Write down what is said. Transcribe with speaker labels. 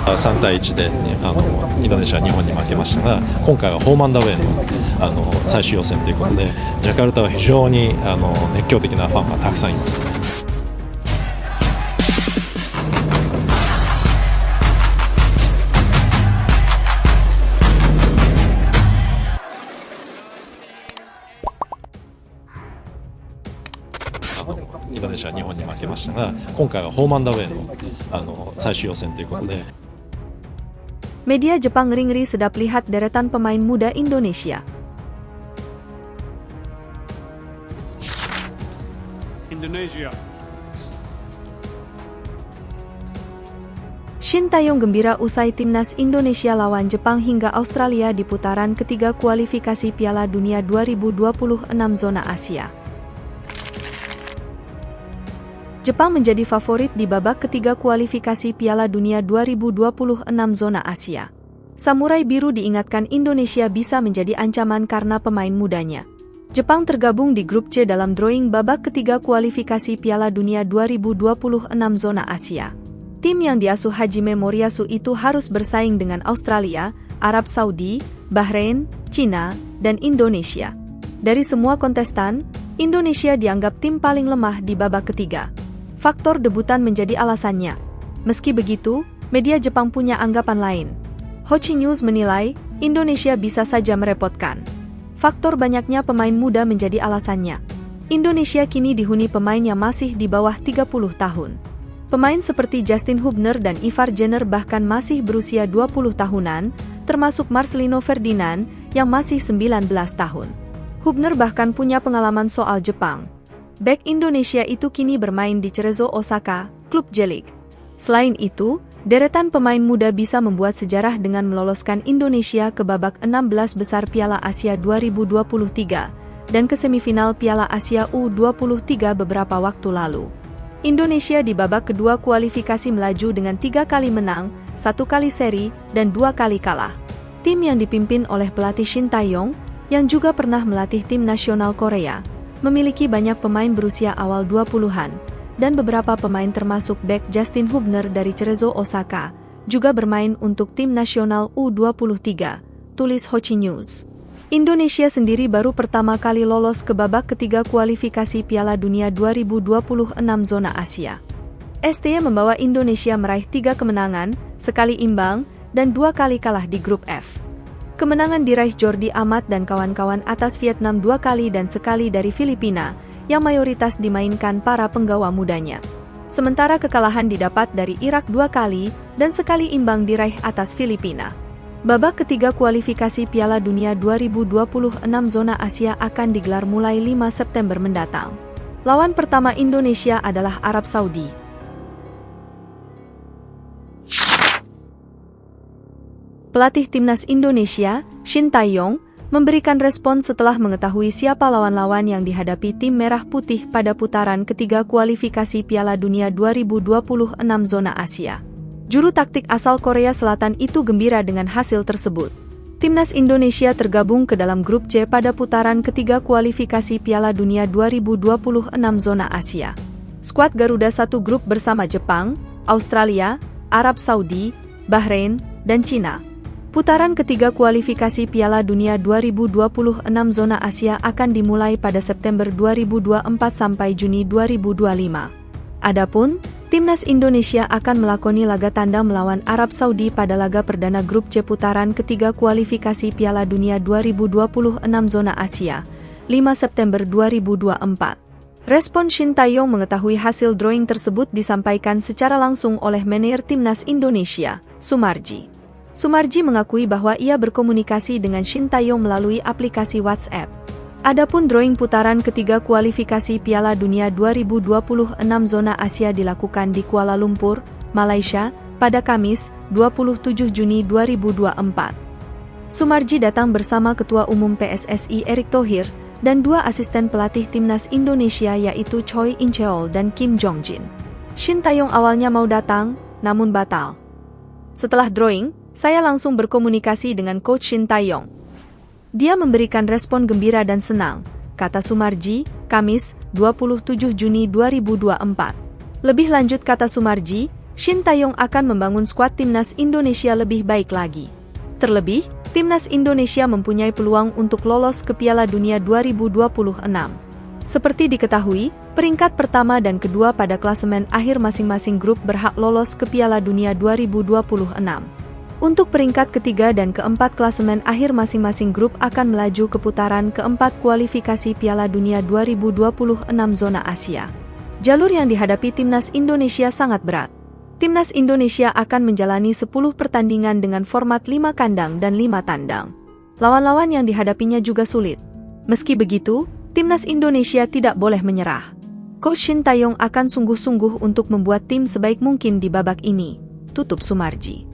Speaker 1: 3対1でインドネシアは日本に負けましたが、今回はホームアンダーウェイの最終予選ということで、ジャカルタは非常に熱狂的なファンがたくさんいます。インドネシアは日本に負けましたが、今回はホームアンダーウェイの最終予選ということで。
Speaker 2: Media Jepang ngeri-ngeri sedap lihat deretan pemain muda Indonesia. Shin Tae-yong gembira usai timnas Indonesia lawan Jepang hingga Australia di putaran ketiga kualifikasi Piala Dunia 2026 zona Asia. Jepang menjadi favorit di babak ketiga kualifikasi Piala Dunia 2026 zona Asia. Samurai Biru diingatkan Indonesia bisa menjadi ancaman karena pemain mudanya. Jepang tergabung di grup C dalam drawing babak ketiga kualifikasi Piala Dunia 2026 zona Asia. Tim yang diasuh Hajime Moriyasu itu harus bersaing dengan Australia, Arab Saudi, Bahrain, Cina, dan Indonesia. Dari semua kontestan, Indonesia dianggap tim paling lemah di babak ketiga. Faktor debutan menjadi alasannya. Meski begitu, media Jepang punya anggapan lain. Hochi News menilai, Indonesia bisa saja merepotkan. Faktor banyaknya pemain muda menjadi alasannya. Indonesia kini dihuni pemain yang masih di bawah 30 tahun. Pemain seperti Justin Hubner dan Ivar Jenner bahkan masih berusia 20 tahunan, termasuk Marcelino Ferdinand yang masih 19 tahun. Hubner bahkan punya pengalaman soal Jepang. Bek Indonesia itu kini bermain di Cerezo Osaka, klub J-League. Selain itu, deretan pemain muda bisa membuat sejarah dengan meloloskan Indonesia ke babak 16 besar Piala Asia 2023 dan ke semifinal Piala Asia U23 beberapa waktu lalu. Indonesia di babak kedua kualifikasi melaju dengan 3 kali menang, 1 kali seri, dan 2 kali kalah. Tim yang dipimpin oleh pelatih Shin Tae-yong, yang juga pernah melatih tim nasional Korea, memiliki banyak pemain berusia awal 20-an, dan beberapa pemain termasuk bek Justin Hubner dari Cerezo Osaka, juga bermain untuk tim nasional U23, tulis Hochi News. Indonesia sendiri baru pertama kali lolos ke babak ketiga kualifikasi Piala Dunia 2026 zona Asia. STY membawa Indonesia meraih 3 kemenangan, sekali imbang, dan 2 kali kalah di grup F. Kemenangan diraih Jordi Amat dan kawan-kawan atas Vietnam 2 kali dan sekali dari Filipina, yang mayoritas dimainkan para penggawa mudanya. Sementara kekalahan didapat dari Irak 2 kali, dan sekali imbang diraih atas Filipina. Babak ketiga kualifikasi Piala Dunia 2026 zona Asia akan digelar mulai 5 September mendatang. Lawan pertama Indonesia adalah Arab Saudi. Pelatih timnas Indonesia, Shin Tae-yong, memberikan respon setelah mengetahui siapa lawan-lawan yang dihadapi tim Merah Putih pada putaran ketiga kualifikasi Piala Dunia 2026 zona Asia. Juru taktik asal Korea Selatan itu gembira dengan hasil tersebut. Timnas Indonesia tergabung ke dalam grup C pada putaran ketiga kualifikasi Piala Dunia 2026 zona Asia. Skuad Garuda satu grup bersama Jepang, Australia, Arab Saudi, Bahrain, dan Cina. Putaran ketiga kualifikasi Piala Dunia 2026 zona Asia akan dimulai pada September 2024 sampai Juni 2025. Adapun, timnas Indonesia akan melakoni laga tanda melawan Arab Saudi pada laga perdana grup C putaran ketiga kualifikasi Piala Dunia 2026 zona Asia, 5 September 2024. Respon Shin Tae-yong mengetahui hasil drawing tersebut disampaikan secara langsung oleh manajer timnas Indonesia, Sumarji. Sumarji mengakui bahwa ia berkomunikasi dengan Shin Tae-yong melalui aplikasi WhatsApp. Adapun drawing putaran ketiga kualifikasi Piala Dunia 2026 zona Asia dilakukan di Kuala Lumpur, Malaysia, pada Kamis, 27 Juni 2024. Sumarji datang bersama Ketua Umum PSSI Erick Thohir, dan 2 asisten pelatih timnas Indonesia yaitu Choi In-cheol dan Kim Jong-jin. Shin Tae-yong awalnya mau datang, namun batal. Setelah drawing, saya langsung berkomunikasi dengan Coach Shin Tae-yong. Dia memberikan respon gembira dan senang, kata Sumarji, Kamis, 27 Juni 2024. Lebih lanjut kata Sumarji, Shin Taeyong akan membangun skuad timnas Indonesia lebih baik lagi. Terlebih, timnas Indonesia mempunyai peluang untuk lolos ke Piala Dunia 2026. Seperti diketahui, peringkat pertama dan kedua pada klasemen akhir masing-masing grup berhak lolos ke Piala Dunia 2026. Untuk peringkat ketiga dan keempat klasemen akhir masing-masing grup akan melaju ke putaran keempat kualifikasi Piala Dunia 2026 zona Asia. Jalur yang dihadapi timnas Indonesia sangat berat. Timnas Indonesia akan menjalani 10 pertandingan dengan format 5 kandang dan 5 tandang. Lawan-lawan yang dihadapinya juga sulit. Meski begitu, timnas Indonesia tidak boleh menyerah. Coach Shin Taeyong akan sungguh-sungguh untuk membuat tim sebaik mungkin di babak ini. Tutup Sumarji.